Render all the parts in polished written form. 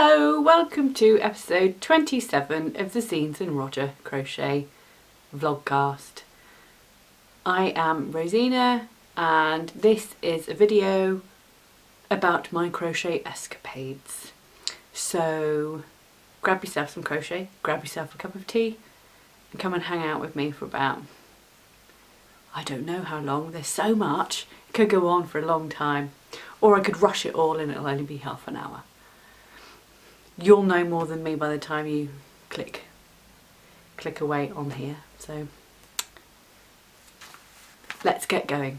Hello, welcome to episode 27 of the Zeens and Roger crochet vlogcast. I am Rosina and this is a video about my crochet escapades. So grab yourself some crochet, grab yourself a cup of tea and come and hang out with me for about, I don't know how long, there's so much, it could go on for a long time, or I could rush it all and it'll only be half an hour. You'll know more than me by the time you click away on here, so let's get going.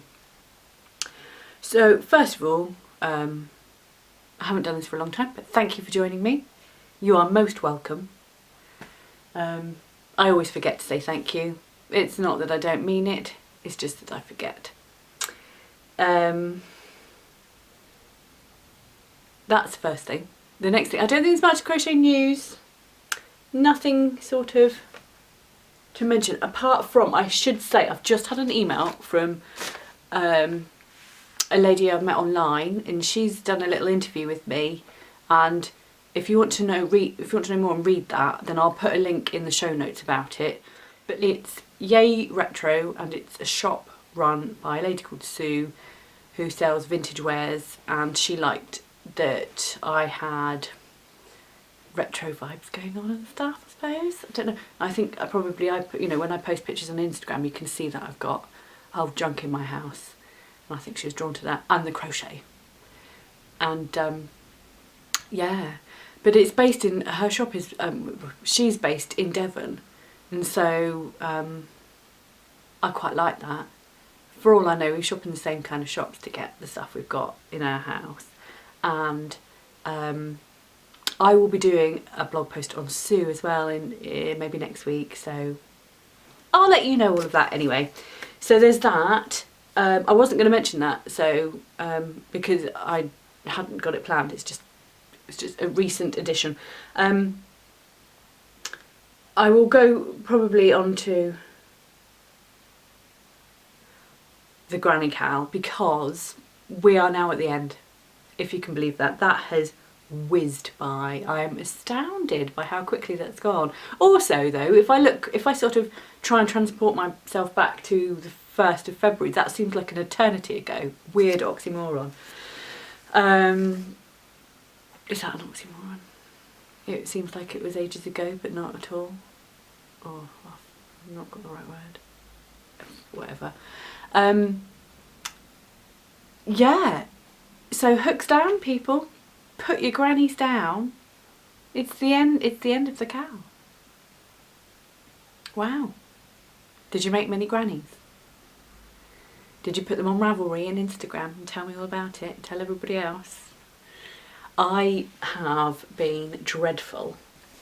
So first of all, I haven't done this for a long time, but thank you for joining me. You are most welcome. I always forget to say thank you. It's not that I don't mean it, it's just that I forget. That's the first thing. The next thing, I don't think there's much crochet news. Nothing sort of to mention, apart from, I should say, I've just had an email from a lady I've met online, and she's done a little interview with me. And if you want to know, more and read that, then I'll put a link in the show notes about it. But it's Yay Retro, and it's a shop run by a lady called Sue, who sells vintage wares, and she liked that I had retro vibes going on and stuff, I suppose. I don't know. I think I put, you know, when I post pictures on Instagram, you can see that I've got old junk in my house. And I think she was drawn to that and the crochet. And yeah, but it's based in, her shop is, she's based in Devon. And so I quite like that. For all I know, we shop in the same kind of shops to get the stuff we've got in our house. And I will be doing a blog post on Sue as well in maybe next week, so I'll let you know all of that anyway. So there's that. I wasn't going to mention that, so because I hadn't got it planned. It's just a recent addition. I will go probably onto the granny cowl because we are now at the end. If you can believe that. That has whizzed by. I am astounded by how quickly that's gone. Also though, if I sort of try and transport myself back to the 1st of February, that seems like an eternity ago. Weird oxymoron. Is that an oxymoron? It seems like it was ages ago, but not at all. Oh, I've not got the right word. Whatever. Yeah. So hooks down, people. Put your grannies down. It's the end of the cow. Wow. Did you make many grannies? Did you put them on Ravelry and Instagram and tell me all about it? Tell everybody else. I have been dreadful,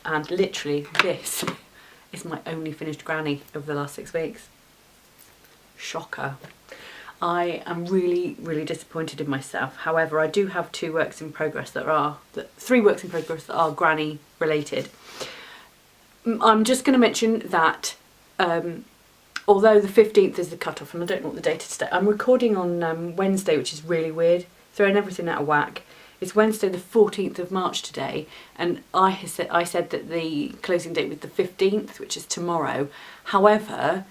and literally this is my only finished granny over the last 6 weeks. Shocker. I am really, really disappointed in myself. However, I do have 3 works in progress that are granny related. I'm just going to mention that although the 15th is the cut-off, and I don't know what the date is today, I'm recording on Wednesday, which is really weird, throwing everything out of whack. It's Wednesday the 14th of March today, and I said that the closing date was the 15th, which is tomorrow. However,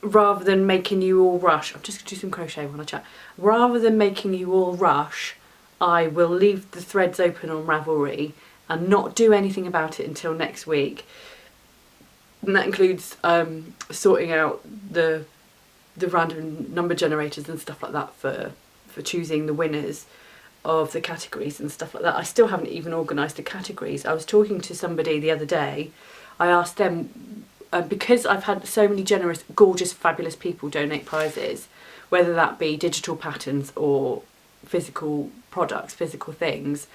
rather than making you all rush, I'm just going to do some crochet when I chat. Rather than making you all rush, I will leave the threads open on Ravelry and not do anything about it until next week. And that includes sorting out the random number generators and stuff like that for choosing the winners of the categories and stuff like that. I still haven't even organised the categories. I was talking to somebody the other day. I asked them, because I've had so many generous, gorgeous, fabulous people donate prizes, whether that be digital patterns or physical products, physical things,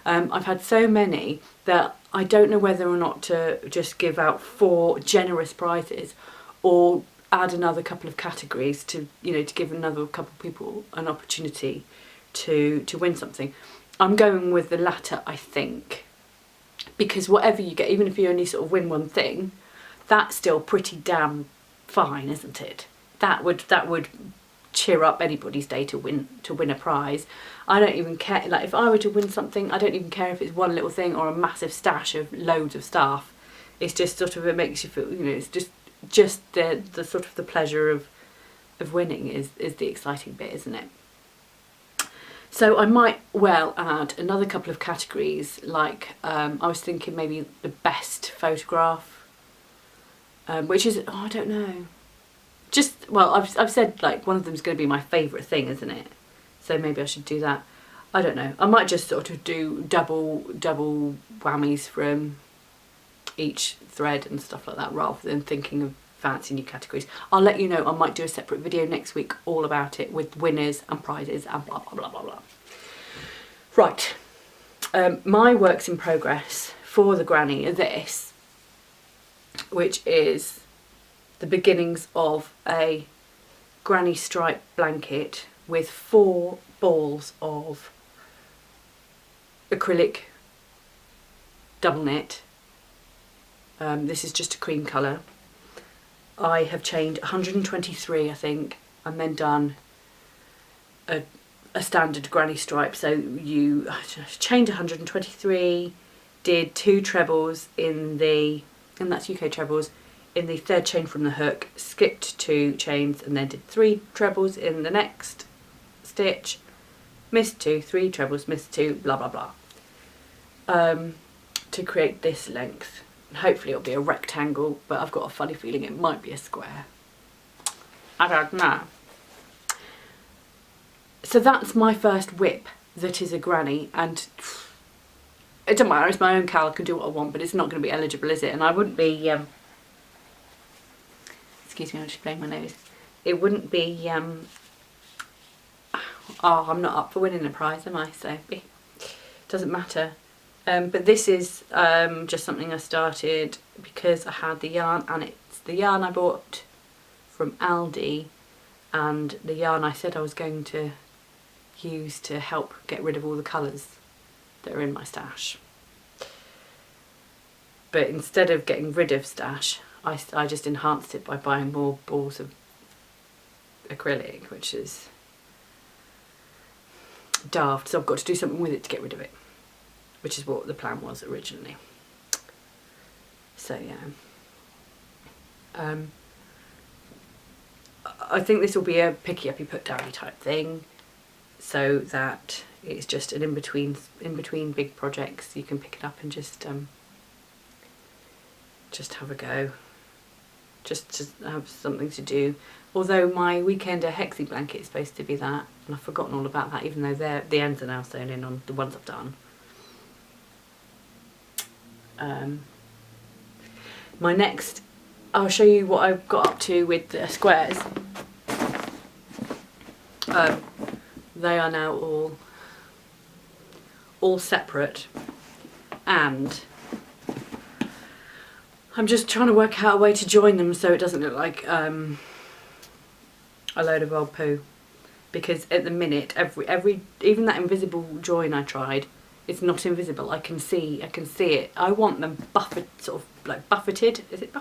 I've had so many that I don't know whether or not to just give out 4 generous prizes or add another couple of categories to, you know, to give another couple of people an opportunity to win something. I'm going with the latter, I think, because whatever you get, even if you only sort of win one thing, that's still pretty damn fine, isn't it? That would cheer up anybody's day to win a prize. I don't even care, like if I were to win something, I don't even care if it's one little thing or a massive stash of loads of stuff. It's just sort of, it makes you feel, you know, it's just the sort of the pleasure of winning is the exciting bit, isn't it? So I might well add another couple of categories, like I was thinking maybe the best photograph, which is, oh, I don't know. Just, well, I've said like one of them's going to be my favourite thing, isn't it? So maybe I should do that. I don't know. I might just sort of do double whammies from each thread and stuff like that, rather than thinking of fancy new categories. I'll let you know. I might do a separate video next week all about it, with winners and prizes and blah blah blah blah blah. Right, my works in progress for the granny are this, which is the beginnings of a granny stripe blanket with 4 balls of acrylic double knit. This is just a cream colour. I have chained 123, I think, and then done a standard granny stripe. So you chained 123, did 2 trebles in the, and that's UK trebles, in the 3rd chain from the hook, skipped 2 chains and then did 3 trebles in the next stitch, missed 2, 3 trebles, missed 2, blah blah blah, to create this length. Hopefully it'll be a rectangle, but I've got a funny feeling it might be a square. I don't know. So that's my first whip that is a granny, and it doesn't matter, it's my own cowl, I can do what I want, but it's not going to be eligible, is it? And I wouldn't be, excuse me, I'm just blowing my nose. It wouldn't be, oh, I'm not up for winning a prize, am I? So it doesn't matter. But this is just something I started because I had the yarn, and it's the yarn I bought from Aldi and the yarn I said I was going to use to help get rid of all the colours that are in my stash. But instead of getting rid of stash, I just enhanced it by buying more balls of acrylic, which is daft, so I've got to do something with it to get rid of it, which is what the plan was originally. So yeah, I think this will be a picky uppy put downy type thing, so that it's just an in between big projects. You can pick it up and just have a go, just to have something to do. Although my weekender hexie blanket is supposed to be that, and I've forgotten all about that, even though the ends are now sewn in on the ones I've done. My next, I'll show you what I've got up to with the squares. They are now all separate, and I'm just trying to work out a way to join them so it doesn't look like a load of old poo, because at the minute every even that invisible join I tried, it's not invisible. I can see it. I want them sort of like buffeted. Is it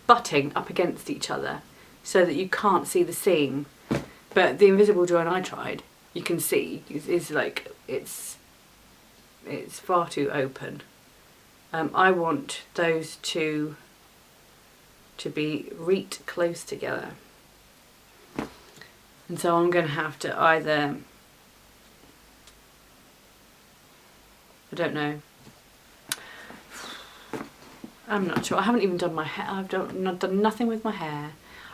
butting up against each other so that you can't see the seam. But the invisible join I tried, you can see is like it's far too open. I want those two to be reet close together, and so I'm going to have to either, I don't know, I'm not sure. I haven't even done my hair. I've done nothing with my hair.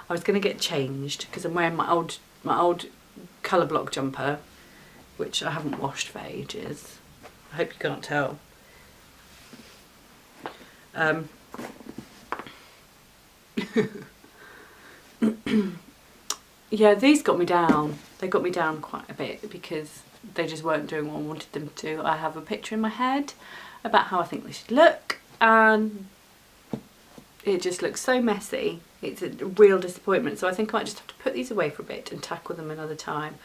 I was going to get changed because I'm wearing my old colour block jumper, which I haven't washed for ages. I hope you can't tell. Yeah, these got me down. They got me down quite a bit because they just weren't doing what I wanted them to. I have a picture in my head about how I think they should look, and it just looks so messy. It's a real disappointment, so I think I might just have to put these away for a bit and tackle them another time.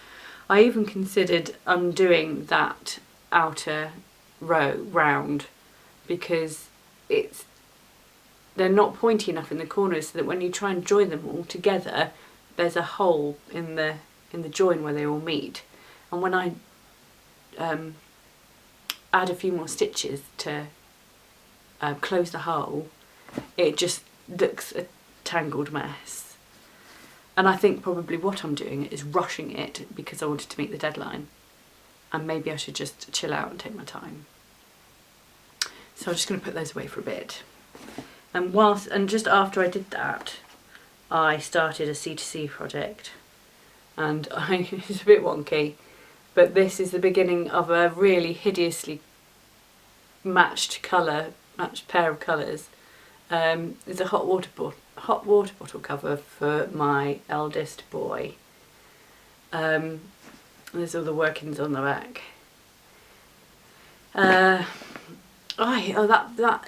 I even considered undoing that outer round because they're not pointy enough in the corners, so that when you try and join them all together, there's a hole in the join where they all meet, and when I add a few more stitches to close the hole, it just looks a tangled mess. And I think probably what I'm doing is rushing it because I wanted to meet the deadline, and maybe I should just chill out and take my time. So I'm just going to put those away for a bit. And just after I did that, I started a C2C project, and it's a bit wonky, but this is the beginning of a really hideously matched pair of colours. It's a hot water bottle cover for my eldest boy. There's all the workings on the back. That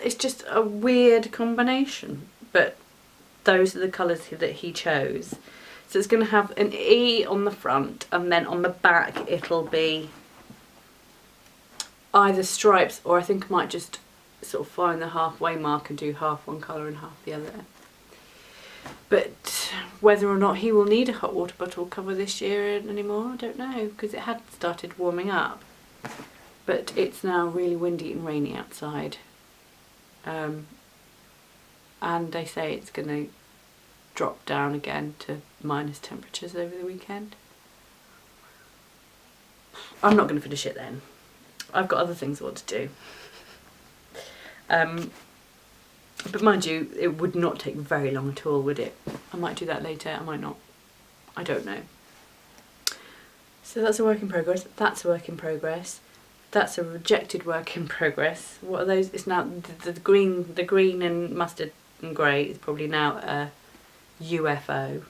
is just a weird combination, but those are the colours that he chose. So it's going to have an E on the front, and then on the back it'll be either stripes, or I think I might just sort of find the halfway mark and do half one colour and half the other. But whether or not he will need a hot water bottle cover this year anymore, I don't know, because it had started warming up. But it's now really windy and rainy outside. And they say it's going to drop down again to minus temperatures over the weekend. I'm not going to finish it then. I've got other things I want to do. But mind you, it would not take very long at all, would it? I might do that later, I might not. I don't know. So that's a work in progress. That's a work in progress. That's a rejected work in progress. What are those? It's now the green and mustard and grey is probably now a UFO,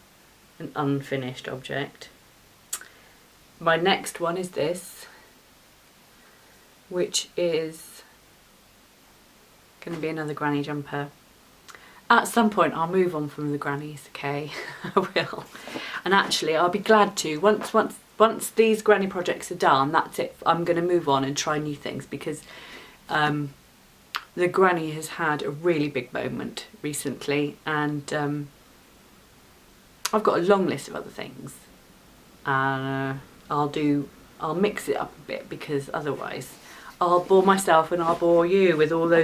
an unfinished object. My next one is this, which is going to be another granny jumper. At some point I'll move on from the grannies, okay? I will. And actually I'll be glad to, once these granny projects are done, that's it. I'm going to move on and try new things, because the granny has had a really big moment recently, and I've got a long list of other things. I'll mix it up a bit, because otherwise I'll bore myself and I'll bore you with all the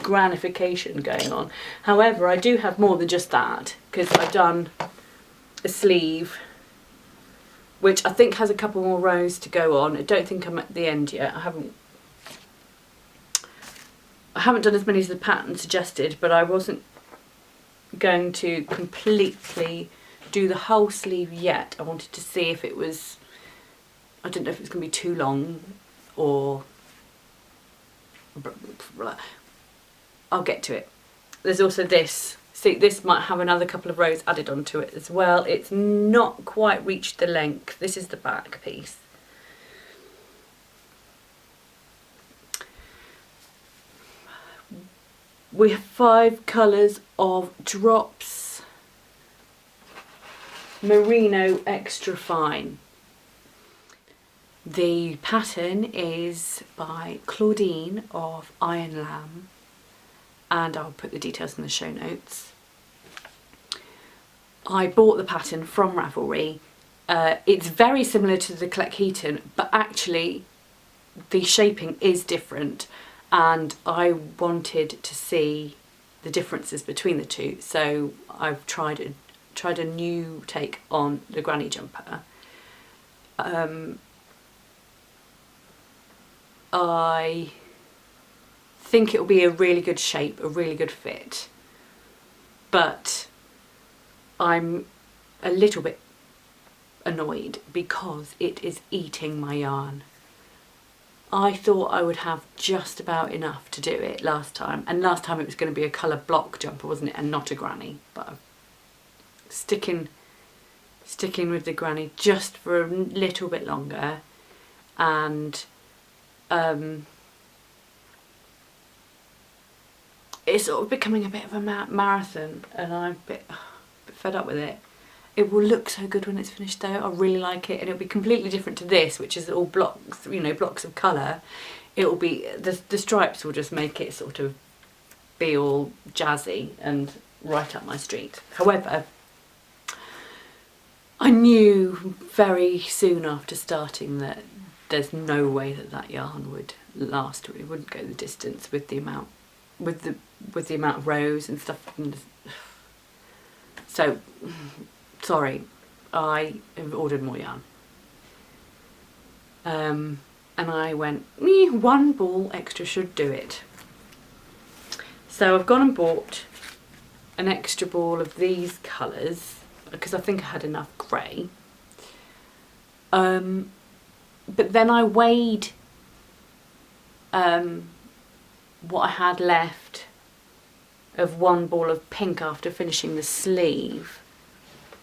granification going on. However, I do have more than just that, because I've done a sleeve, which I think has a couple more rows to go on. I don't think I'm at the end yet. I haven't done as many as the pattern suggested, but I wasn't going to completely do the whole sleeve yet. I wanted to see if it was, I didn't know if it was going to be too long, or I'll get to it. There's also this. See, this might have another couple of rows added onto it as well. It's not quite reached the length. This is the back piece. We have 5 colours of drops merino extra fine. The pattern is by Claudine of Iron Lamb, and I'll put the details in the show notes. I bought the pattern from Ravelry. It's very similar to the Cleckheaton, but actually the shaping is different, and I wanted to see the differences between the two, so I've tried a new take on the granny jumper. I think it will be a really good shape, a really good fit, but I'm a little bit annoyed because it is eating my yarn. I thought I would have just about enough to do it last time, and last time it was going to be a colour block jumper, wasn't it, and not a granny, but I'm sticking with the granny just for a little bit longer, and it's sort of becoming a bit of a marathon, and I'm a bit fed up with it. It will look so good when it's finished though. I really like it, and it'll be completely different to this, which is all blocks, you know, blocks of colour. It'll be, the stripes will just make it sort of be all jazzy and right up my street. However, I knew very soon after starting that there's no way that that yarn would last. It wouldn't go the distance with the amount, with the amount of rows and stuff. So, sorry, I have ordered more yarn. And I went, one ball extra should do it. So I've gone and bought an extra ball of these colours because I think I had enough grey. But then I weighed what I had left of one ball of pink after finishing the sleeve,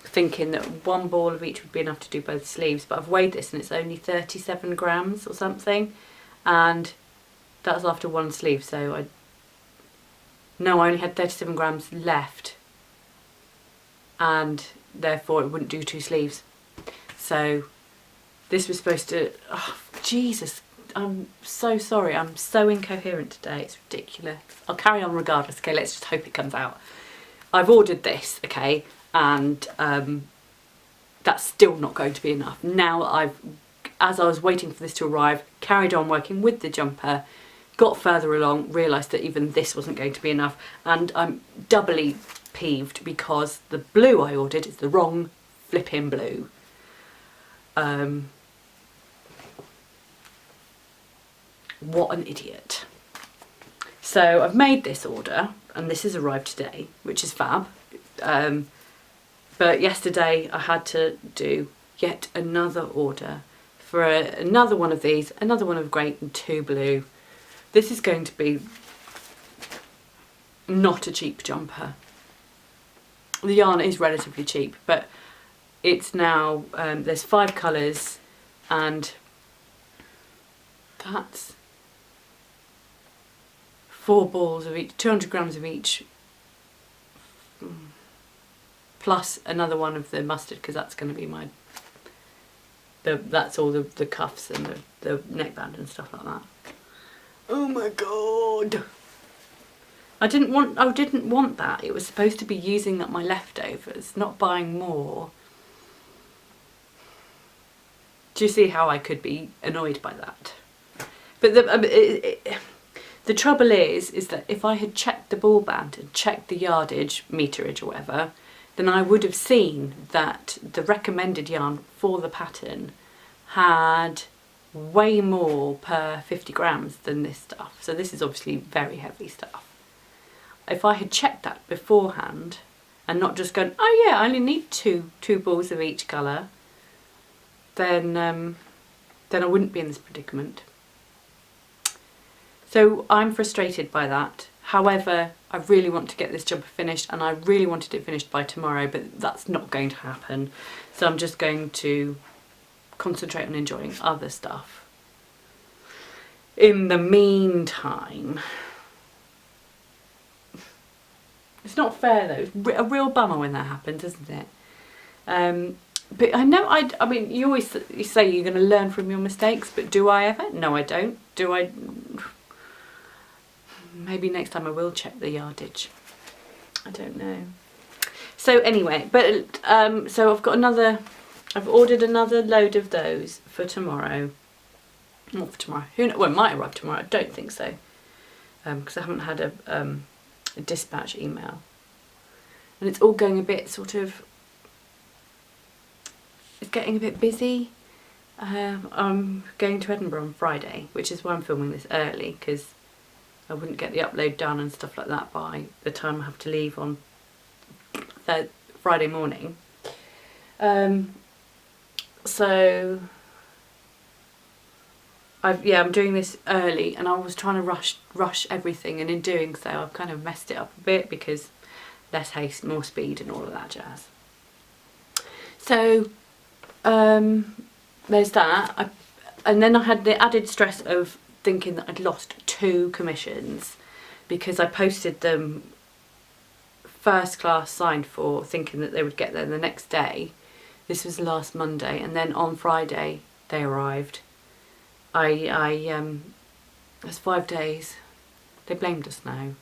thinking that one ball of each would be enough to do both sleeves, but I've weighed this and it's only 37 grams or something, and that's after one sleeve, so I only had 37 grams left, and therefore it wouldn't do two sleeves. So this was supposed to, oh Jesus, I'm so sorry, I'm so incoherent today, it's ridiculous. I'll carry on regardless, okay, let's just hope it comes out. I've ordered this, okay, and that's still not going to be enough. Now as I was waiting for this to arrive, carried on working with the jumper, got further along, realised that even this wasn't going to be enough, and I'm doubly peeved because the blue I ordered is the wrong flipping blue. What an idiot. So I've made this order and this has arrived today, which is fab. But yesterday I had to do yet another order for another one of these, another one of grey and two blue. This is going to be not a cheap jumper. The yarn is relatively cheap, but it's now, there's 5 colours and that's 4 balls of each, 200 grams of each, plus another one of the mustard, because that's going to be my, that's all the cuffs and the neckband and stuff like that. Oh my god! I didn't want that. It was supposed to be using up my leftovers, not buying more. Do you see how I could be annoyed by that? But the trouble is that if I had checked the ball band and checked the yardage, meterage or whatever, then I would have seen that the recommended yarn for the pattern had way more per 50 grams than this stuff. So this is obviously very heavy stuff. If I had checked that beforehand and not just gone, oh yeah, I only need two balls of each colour, then I wouldn't be in this predicament. So I'm frustrated by that. However, I really want to get this jumper finished and I really wanted it finished by tomorrow, but that's not going to happen. So I'm just going to concentrate on enjoying other stuff. In the meantime, it's not fair though. It's a real bummer when that happens, isn't it? But I know, I mean, you say you're going to learn from your mistakes, but do I ever? No, I don't. Do I? Maybe next time I will check the yardage. I don't know. So anyway, but so I've ordered another load of those for tomorrow. Not for tomorrow. Who knows? Well, it might arrive tomorrow. I don't think so, because I haven't had a dispatch email, and it's all going a bit sort of. It's getting a bit busy. I'm going to Edinburgh on Friday, which is why I'm filming this early, because I wouldn't get the upload done and stuff like that by the time I have to leave on Friday morning. So I'm doing this early, and I was trying to rush everything, and in doing so I've kind of messed it up a bit, because less haste, more speed and all of that jazz. So there's that. And then I had the added stress of thinking that I'd lost 2 commissions because I posted them first class signed for, thinking that they would get there the next day. This was last Monday, and then on Friday they arrived. It's 5 days. They blamed us now.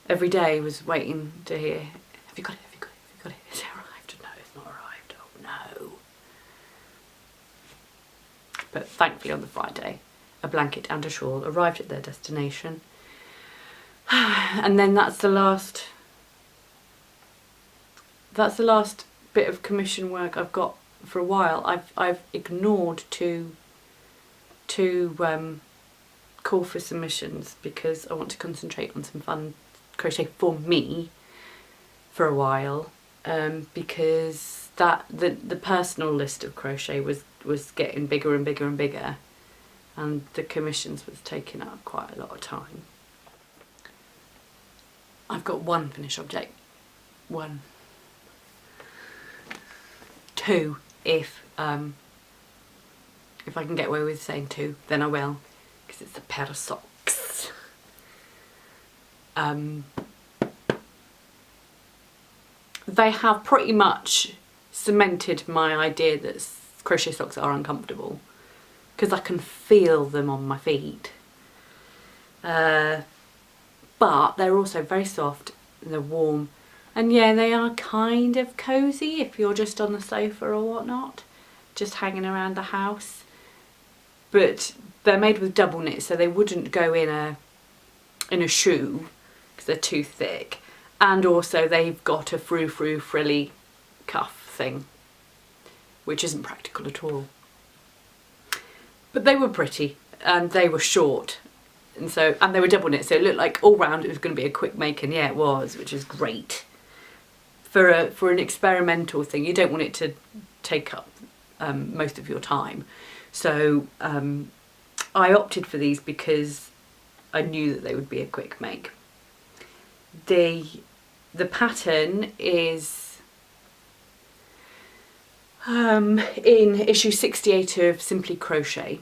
As every day was waiting to hear, have you got it, have you got it, have you got it, is it arrived? No, it's not arrived, oh no. But thankfully on the Friday, a blanket and a shawl arrived at their destination. And then that's the last bit of commission work I've got for a while. I've ignored to call for submissions because I want to concentrate on some fun crochet for me for a while, because the personal list of crochet was getting bigger and bigger and bigger, and the commissions was taking up quite a lot of time. I've got one finished object, two, if I can get away with saying two, then I will, because it's a pair of socks. They have pretty much cemented my idea that crochet socks are uncomfortable, because I can feel them on my feet. But they're also very soft and they're warm, and yeah, they are kind of cosy if you're just on the sofa or whatnot, just hanging around the house. But they're made with double knit, so they wouldn't go in a shoe because they're too thick, and also they've got a frilly cuff thing, which isn't practical at all. But they were pretty, and they were short, and they were double knit, so it looked like all round it was going to be a quick make, and yeah, it was, which is great for an experimental thing. You don't want it to take up most of your time, so I opted for these because I knew that they would be a quick make. The pattern is in issue 68 of Simply Crochet,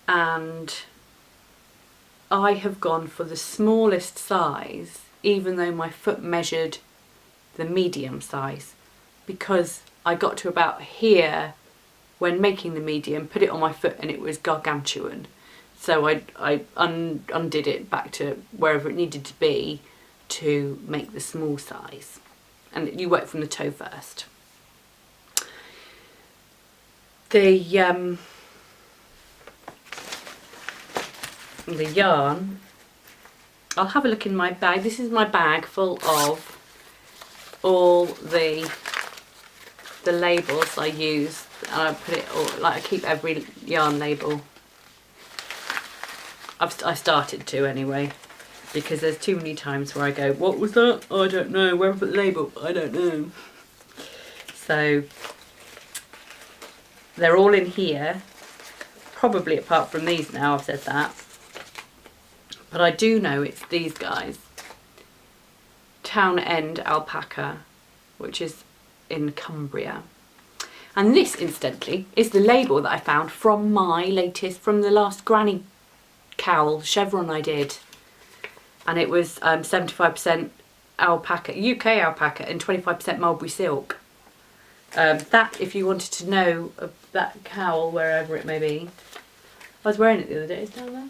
and I have gone for the smallest size, even though my foot measured the medium size, because I got to about here when making the medium, put it on my foot, and it was gargantuan. So I undid it back to wherever it needed to be to make the small size. And you work from the toe first. The yarn, I'll have a look in my bag. This is my bag full of all the labels I use, and I put it all, like I keep every yarn label. I started to anyway, because there's too many times where I go, what was that? Oh, I don't know. Where I put the label? I don't know. So they're all in here, probably apart from these now, I've said that. But I do know it's these guys. Town End Alpaca, which is in Cumbria. And this, incidentally, is the label that I found from the last granny cowl chevron I did. And it was 75% alpaca, UK alpaca, and 25% mulberry silk. That, if you wanted to know that cowl, wherever it may be. I was wearing it the other day. Is it down there?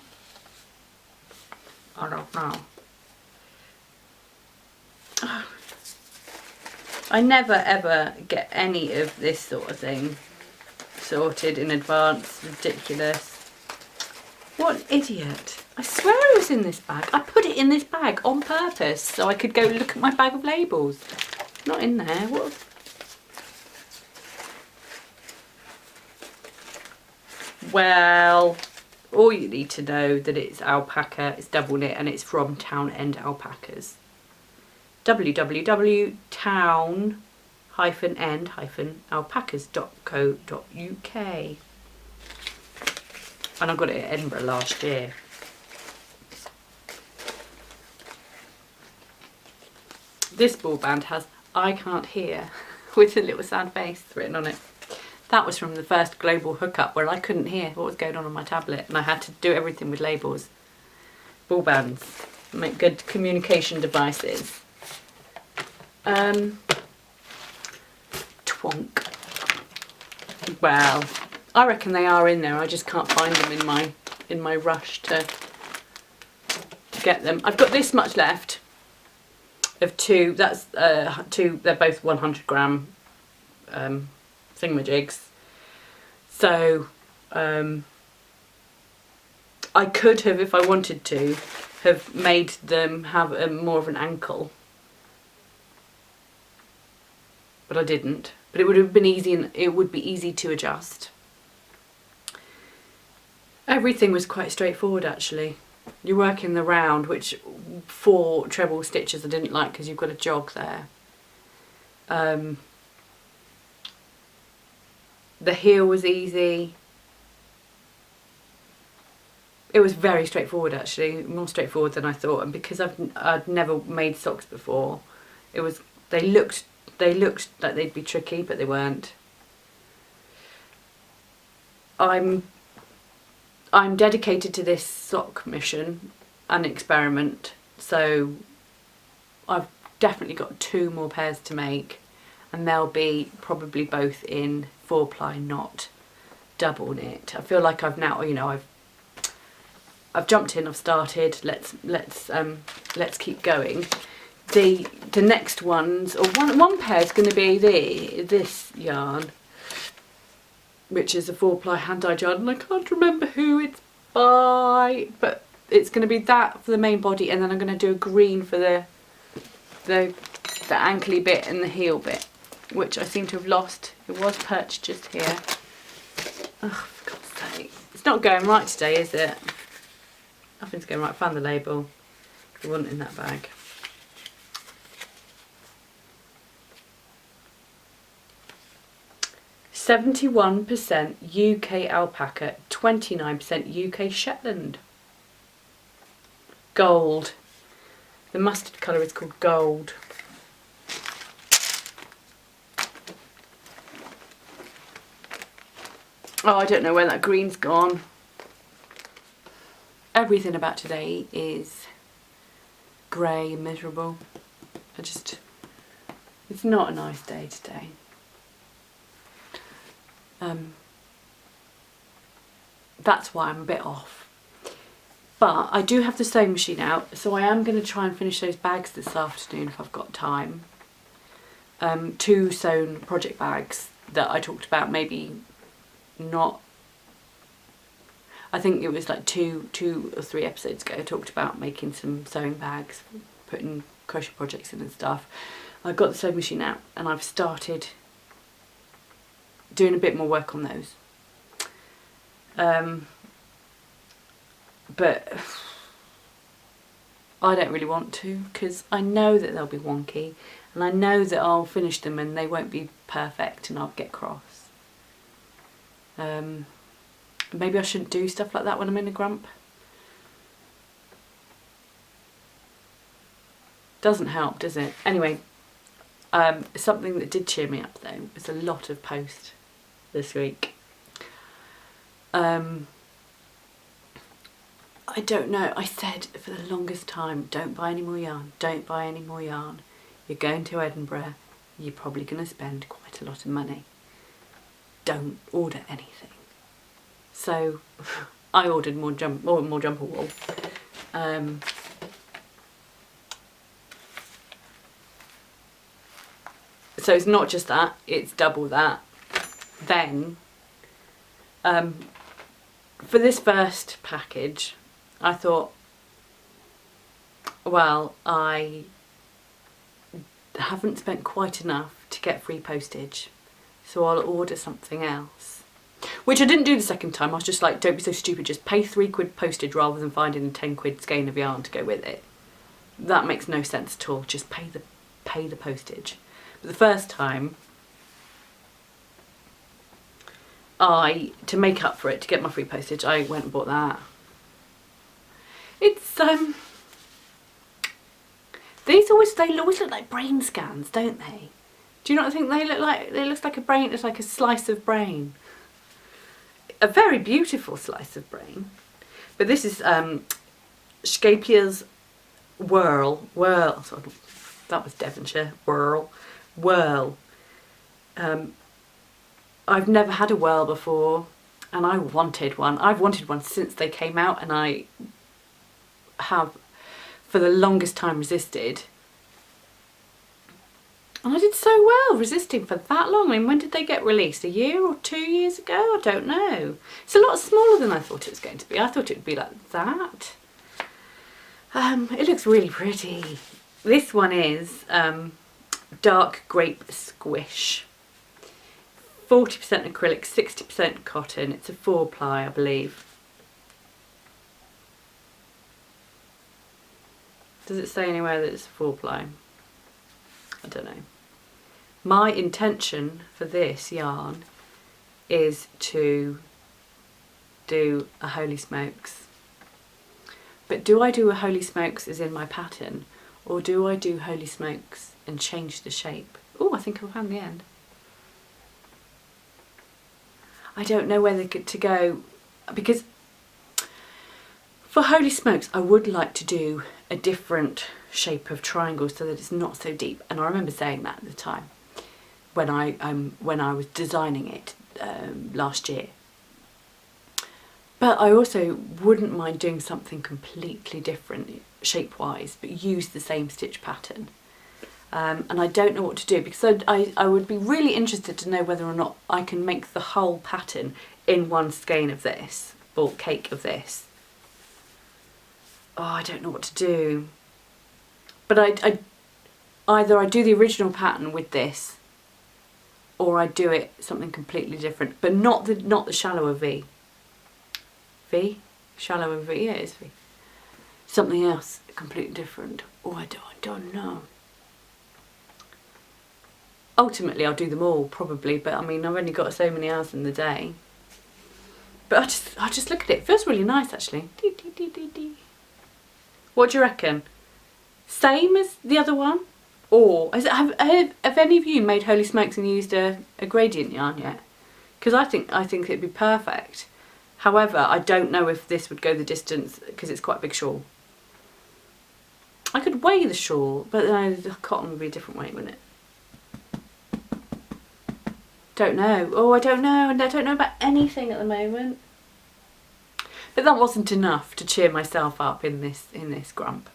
I don't know. Oh. I never ever get any of this sort of thing sorted in advance. Ridiculous. What an idiot. I swear it was in this bag. I put it in this bag on purpose so I could go look at my bag of labels. It's not in there. What? Well, all you need to know that it's alpaca, it's double knit, and it's from Town End Alpacas. www.town-end-alpacas.co.uk. And I got it at Edinburgh last year. This ball band has I can't hear with a little sad face written on it. That was from the first global hookup where I couldn't hear what was going on my tablet, and I had to do everything with labels. Ball bands make good communication devices. Twonk. Well, I reckon they are in there. I just can't find them in my rush to get them. I've got this much left of two. That's two. They're both 100 gram thingamajigs. So I could have, if I wanted to, have made them have more of an ankle, but I didn't. But it would have been easy, and it would be easy to adjust. Everything was quite straightforward actually. You're working the round, which 4 treble stitches I didn't like because you've got a jog there. The heel was easy. It was very straightforward actually, more straightforward than I thought. And because I'd never made socks before, it was they looked like they'd be tricky, but they weren't. I'm dedicated to this sock mission and experiment, so I've definitely got 2 more pairs to make, and they'll be probably both in 4-ply, not double knit. I feel like I've now, you know, I've jumped in, I've started. Let's keep going. The next ones, or one pair is going to be this yarn, which is a 4-ply hand-dyed yarn, and I can't remember who it's by, but it's going to be that for the main body, and then I'm going to do a green for the ankly bit and the heel bit, which I seem to have lost. It was perched just here. Oh, for God's sake. It's not going right today, is it? Nothing's going right. I found the label. It wasn't in that bag. "71% UK alpaca, 29% UK Shetland." Gold. The mustard colour is called gold. Oh, I don't know where that green's gone. Everything about today is grey and miserable. It's not a nice day today. That's why I'm a bit off. But I do have the sewing machine out, so I am going to try and finish those bags this afternoon if I've got time. 2 sewn project bags that I talked about, maybe not, I think it was like two or 3 episodes ago, I talked about making some sewing bags, putting crochet projects in and stuff. I've got the sewing machine out and I've started doing a bit more work on those. But I don't really want to, because I know that they'll be wonky, and I know that I'll finish them and they won't be perfect and I'll get cross. Maybe I shouldn't do stuff like that when I'm in a grump. Doesn't help, does it? Anyway, something that did cheer me up though was a lot of post this week. I don't know, I said for the longest time, don't buy any more yarn, don't buy any more yarn. You're going to Edinburgh, you're probably going to spend quite a lot of money. Don't order anything. So I ordered more jumper wool. So it's not just that, it's double that. Then, for this first package, I thought, well, I haven't spent quite enough to get free postage, so I'll order something else. Which I didn't do the second time. I was just like, don't be so stupid, just pay £3 postage rather than finding a £10 skein of yarn to go with it. That makes no sense at all, just pay the postage. But the first time, to make up for it, to get my free postage, I went and bought that. It's they always look like brain scans, don't they? Do you not think they look like, it looks like a brain, it's like a slice of brain. A very beautiful slice of brain. But this is Scapier's Whirl, sorry, that was Devonshire, Whirl. I've never had a whirl before, and I wanted one. I've wanted one since they came out, and I have for the longest time resisted. And I did so well resisting for that long. I mean, when did they get released? A year or 2 years ago? I don't know. It's a lot smaller than I thought it was going to be. I thought it would be like that. It looks really pretty. This one is dark grape squish. 40% acrylic, 60% cotton. It's a 4-ply, I believe. Does it say anywhere that it's a 4-ply? I don't know. My intention for this yarn is to do a Holy Smokes. But do I do a Holy Smokes as in my pattern, or do I do Holy Smokes and change the shape? Oh, I think I found the end. I don't know whether to go, because for Holy Smokes I would like to do a different shape of triangle so that it's not so deep, and I remember saying that at the time when I was designing it last year. But I also wouldn't mind doing something completely different shape-wise, but use the same stitch pattern. And I don't know what to do, because I would be really interested to know whether or not I can make the whole pattern in one skein of this, or cake of this. Oh, I don't know what to do. But either I do the original pattern with this, or I do it something completely different, but not the shallower V. V? Shallower V? Yeah, it is V. Something else completely different. Oh, I don't know. Ultimately, I'll do them all, probably, but I mean, I've only got so many hours in the day. But I just look at it. It feels really nice, actually. What do you reckon? Same as the other one? Or have any of you made Holy Smokes and used a gradient yarn yet? Because I think it'd be perfect. However, I don't know if this would go the distance, because it's quite a big shawl. I could weigh the shawl, but the cotton would be a different weight, wouldn't it? Don't know. Oh, I don't know, and I don't know about anything at the moment. But that wasn't enough to cheer myself up in this grump.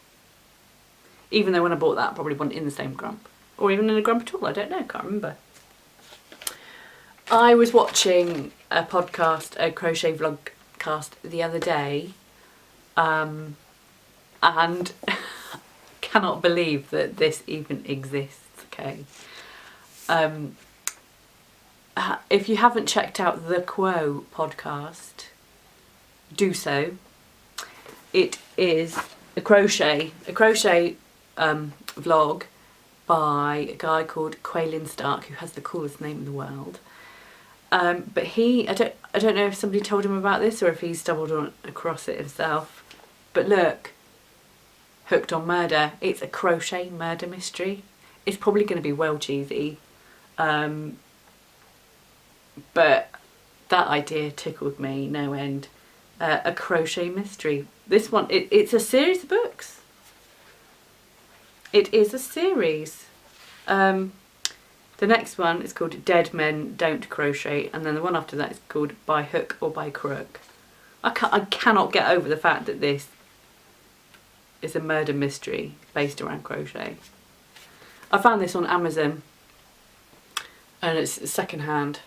Even though when I bought that, I probably wasn't in the same grump, or even in a grump at all. I don't know. Can't remember. I was watching a podcast, a crochet vlogcast the other day, and cannot believe that this even exists. Okay. If you haven't checked out the Quo podcast, do so. It is a crochet vlog by a guy called Quaylin Stark, who has the coolest name in the world. But I don't know if somebody told him about this or if he stumbled across it himself. But look, Hooked on Murder. It's a crochet murder mystery. It's probably going to be well cheesy. But that idea tickled me no end. A crochet mystery. This one, it's a series of books. It is a series. The next one is called Dead Men Don't Crochet, and then the one after that is called By Hook or By Crook. I cannot get over the fact that this is a murder mystery based around crochet. I found this on Amazon, and it's a second-hand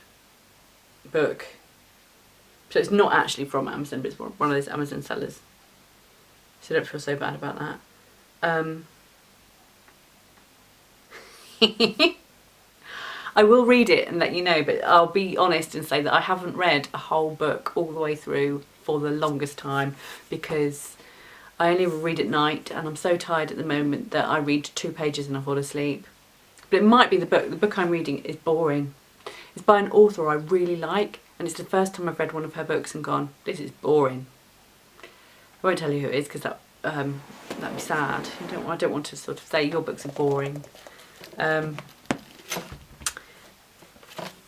book. So it's not actually from Amazon, but it's one of those Amazon sellers. So don't feel so bad about that. I will read it and let you know, but I'll be honest and say that I haven't read a whole book all the way through for the longest time, because I only read at night and I'm so tired at the moment that I read 2 pages and I fall asleep. But it might be the book. The book I'm reading is boring. It's by an author I really like, and it's the first time I've read one of her books and gone, this is boring. I won't tell you who it is, because that'd be sad. I don't want to sort of say your books are boring. I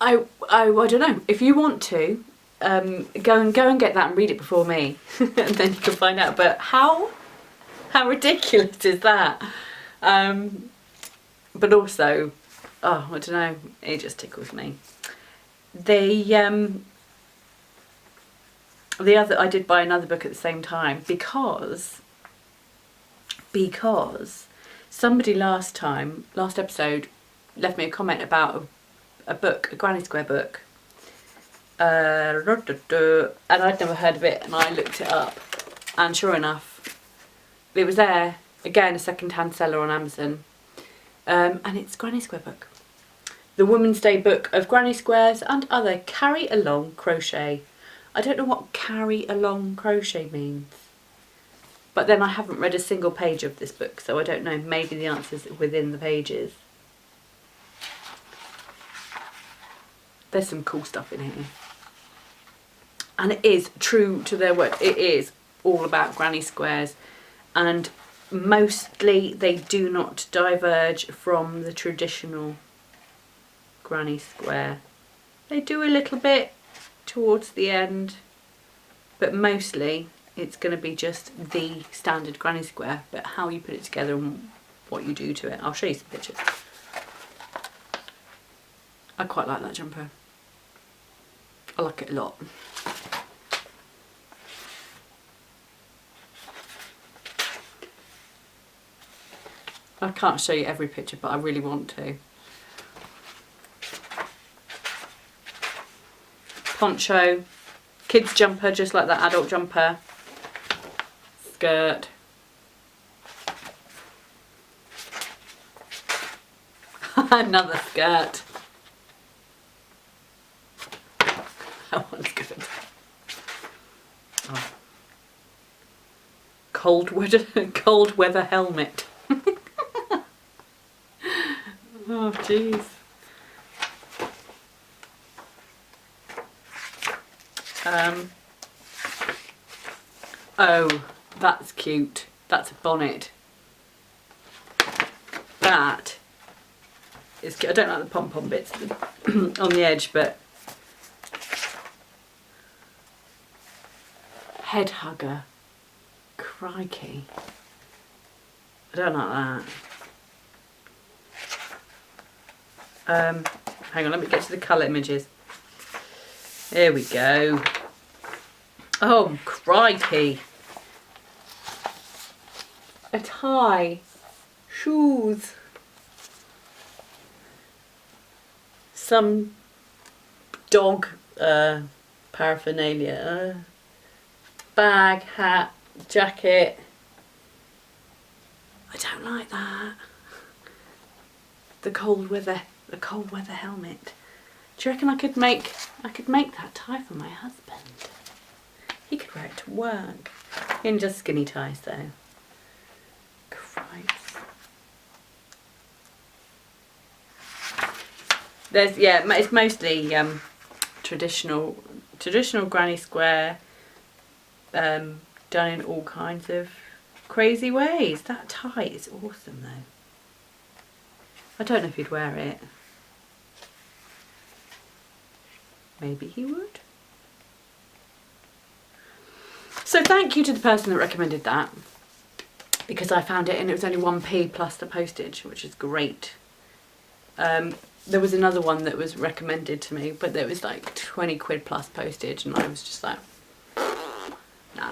don't know. If you want to, go and get that and read it before me, and then you can find out. But how ridiculous is that? But also, oh, I don't know. It just tickles me. The other, I did buy another book at the same time because because somebody last episode, left me a comment about a book, a Granny Square book. And I'd never heard of it, and I looked it up, and sure enough, it was there. Again, a second-hand seller on Amazon. And it's Granny Square book. The Women's Day book of Granny Squares and other carry-along crochet. I don't know what carry-along crochet means. But then I haven't read a single page of this book, so I don't know. Maybe the answer's within the pages. There's some cool stuff in here. And it is true to their word. It is all about Granny Squares. And mostly they do not diverge from the traditional Granny Square. They do a little bit towards the end, but mostly it's going to be just the standard Granny Square, but how you put it together and what you do to it. I'll show you some pictures. I quite like that jumper. I like it a lot. I can't show you every picture, but I really want to. Poncho, kids jumper just like that adult jumper, skirt, another skirt, that one's good. Oh. Cold weather helmet. Oh jeez. Oh, that's cute. That's a bonnet. That is cute. I don't like the pom-pom bits on the edge, but head hugger. Crikey. I don't like that. Hang on, let me get to the colour images. There we go. Oh, crikey. A tie. Shoes. Some dog paraphernalia. Bag, hat, jacket. I don't like that. The cold weather helmet. Do you reckon I could make that tie for my husband? He could wear it to work. In just skinny ties though. Christ. It's mostly traditional Granny Square, done in all kinds of crazy ways. That tie is awesome though. I don't know if he'd wear it. Maybe he would. So thank you to the person that recommended that, because I found it and it was only 1p plus the postage, which is great. There was another one that was recommended to me, but there was like 20 quid plus postage, and I was just like, nah,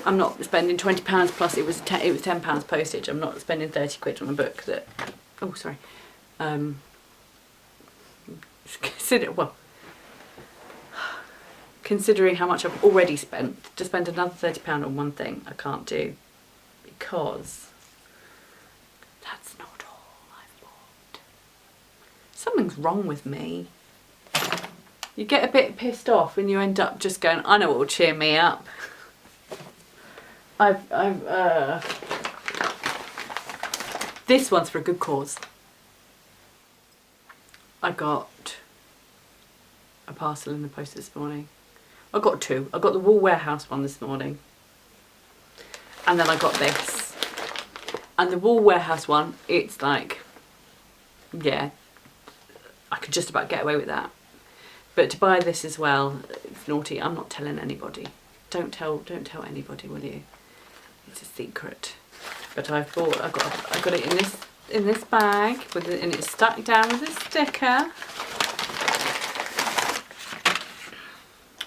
I'm not spending £20 plus. It was £10 postage. I'm not spending 30 quid on a book that. Oh, sorry. Considering how much I've already spent, to spend another £30 on one thing, I can't do, because that's not all I've bought. Something's wrong with me. You get a bit pissed off and you end up just going, I know what will cheer me up. This one's for a good cause. I got a parcel in the post this morning. I got two. I got the Wool Warehouse one this morning, and then I got this. And the Wool Warehouse one, it's like, yeah, I could just about get away with that. But to buy this as well, it's naughty. I'm not telling anybody. Don't tell anybody, will you? It's a secret. But I got it in this bag and it's stuck down with a sticker.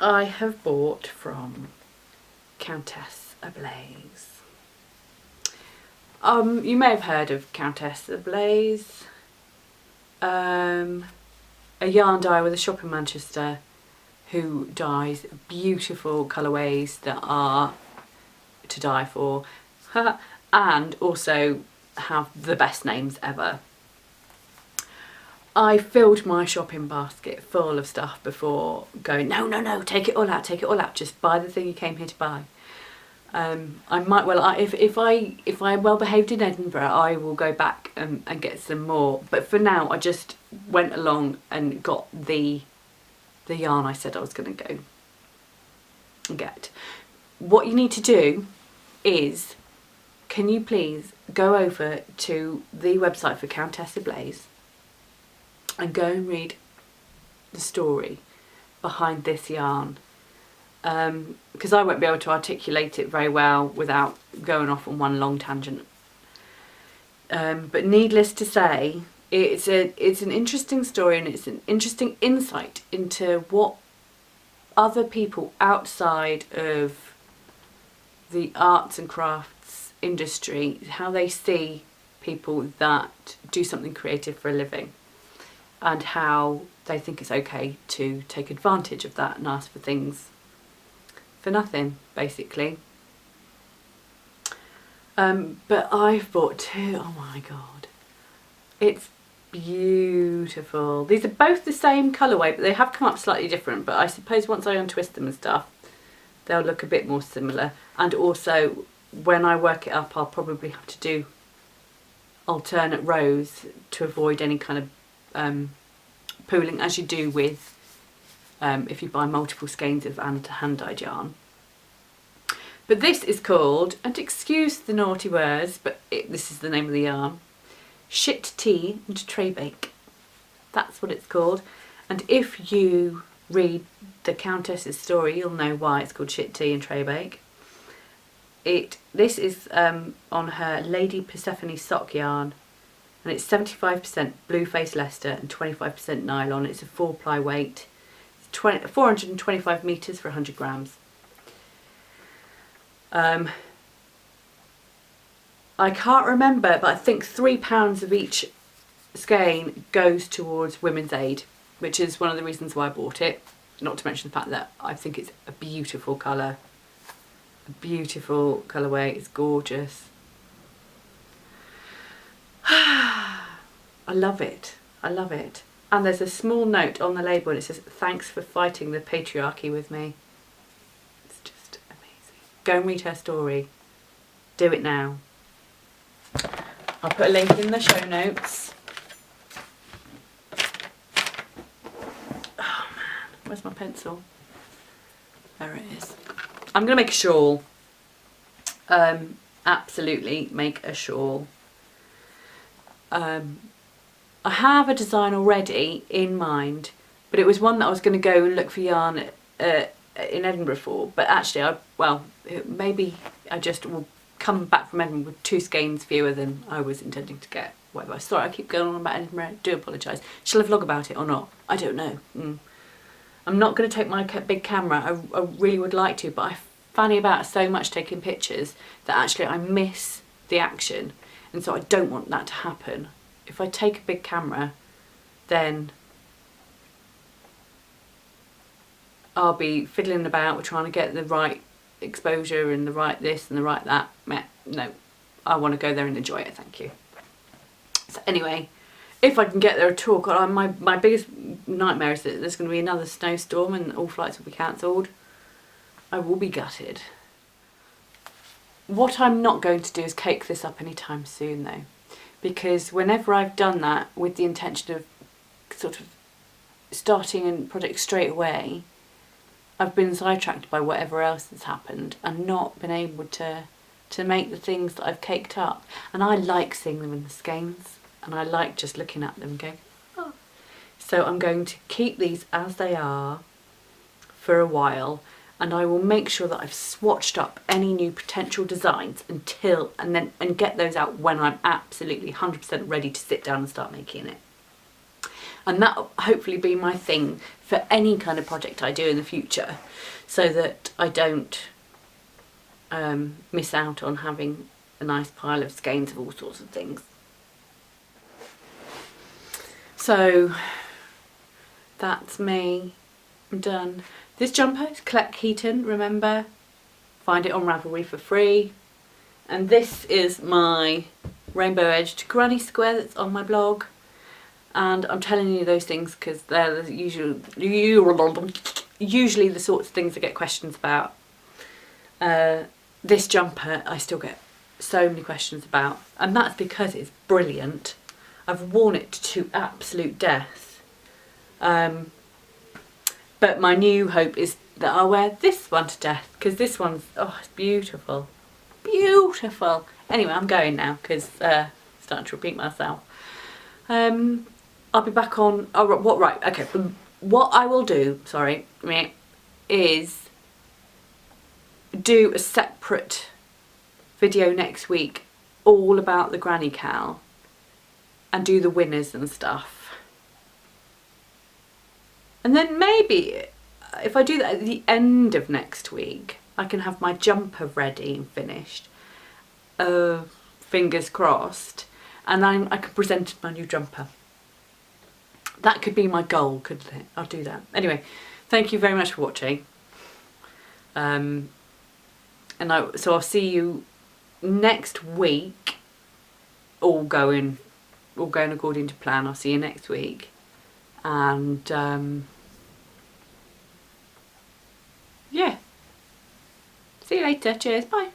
I have bought from Countess Ablaze. You may have heard of Countess Ablaze, a yarn dyer with a shop in Manchester who dyes beautiful colourways that are to die for, and also have the best names ever. I filled my shopping basket full of stuff before going, no, take it all out, just buy the thing you came here to buy. I might well, if I'm well behaved in Edinburgh, I will go back and get some more. But for now, I just went along and got the yarn I said I was going to go and get. What you need to do is, can you please go over to the website for Countess Ablaze and go and read the story behind this yarn, because I won't be able to articulate it very well without going off on one long tangent. But needless to say, it's an interesting story, and it's an interesting insight into what other people outside of the arts and crafts industry, how they see people that do something creative for a living, and how they think it's okay to take advantage of that and ask for things for nothing, basically. But I've bought two. Oh my god, it's beautiful. These are both the same colourway, but they have come up slightly different, but I suppose once I untwist them and stuff, they'll look a bit more similar. And also, when I work it up, I'll probably have to do alternate rows to avoid any kind of pooling, as you do with if you buy multiple skeins of hand-dyed yarn. But this is called, and excuse the naughty words, but this is the name of the yarn, Shit Tea and Tray Bake. That's what it's called. And if you read the Countess's story, you'll know why it's called Shit Tea and Tray Bake. This is on her Lady Persephone sock yarn, and it's 75% blue face Leicester and 25% nylon. It's a 4-ply weight. It's 425 metres for 100 grams. I can't remember, but I think £3 of each skein goes towards Women's Aid, which is one of the reasons why I bought it. Not to mention the fact that I think it's a beautiful colour. A beautiful colourway. It's gorgeous. I love it. I love it. And there's a small note on the label and it says, "Thanks for fighting the patriarchy with me." It's just amazing. Go and read her story. Do it now. I'll put a link in the show notes. Oh man, where's my pencil? There it is. I'm going to make a shawl. Absolutely make a shawl. I have a design already in mind, but it was one that I was going to go and look for yarn in Edinburgh for. But actually, maybe I just will come back from Edinburgh with 2 skeins fewer than I was intending to get. Whatever. Sorry, I keep going on about Edinburgh. I do apologise. Shall I vlog about it or not? I don't know. I'm not going to take my big camera. I really would like to, but I fanny about so much taking pictures that actually I miss the action, and so I don't want that to happen. If I take a big camera, then I'll be fiddling about trying to get the right exposure and the right this and the right that. No, I want to go there and enjoy it, thank you. So anyway, if I can get there at all, my biggest nightmare is that there's going to be another snowstorm and all flights will be cancelled. I will be gutted. What I'm not going to do is cake this up anytime soon though, because whenever I've done that with the intention of sort of starting a project straight away, I've been sidetracked by whatever else has happened and not been able to make the things that I've caked up. And I like seeing them in the skeins, and I like just looking at them and going, oh. So I'm going to keep these as they are for a while, and I will make sure that I've swatched up any new potential designs and get those out when I'm absolutely 100% ready to sit down and start making it. And that'll hopefully be my thing for any kind of project I do in the future, so that I don't miss out on having a nice pile of skeins of all sorts of things. So that's me. I'm done. This jumper is Collect Keaton, remember? Find it on Ravelry for free. And this is my rainbow edged granny square that's on my blog. And I'm telling you those things because they're usually the sorts of things I get questions about. This jumper I still get so many questions about, and that's because it's brilliant. I've worn it to absolute death. But my new hope is that I'll wear this one to death, because this one's, oh, it's beautiful. Beautiful. Anyway, I'm going now because starting to repeat myself. I'll be back on, what I will do, is do a separate video next week all about the granny cowl and do the winners and stuff. And then maybe if I do that at the end of next week, I can have my jumper ready and finished. Fingers crossed. And then I can present my new jumper. That could be my goal, couldn't it? I'll do that. Anyway, thank you very much for watching. So I'll see you next week. All going according to plan. I'll see you next week. And yeah. See you later. Cheers. Bye.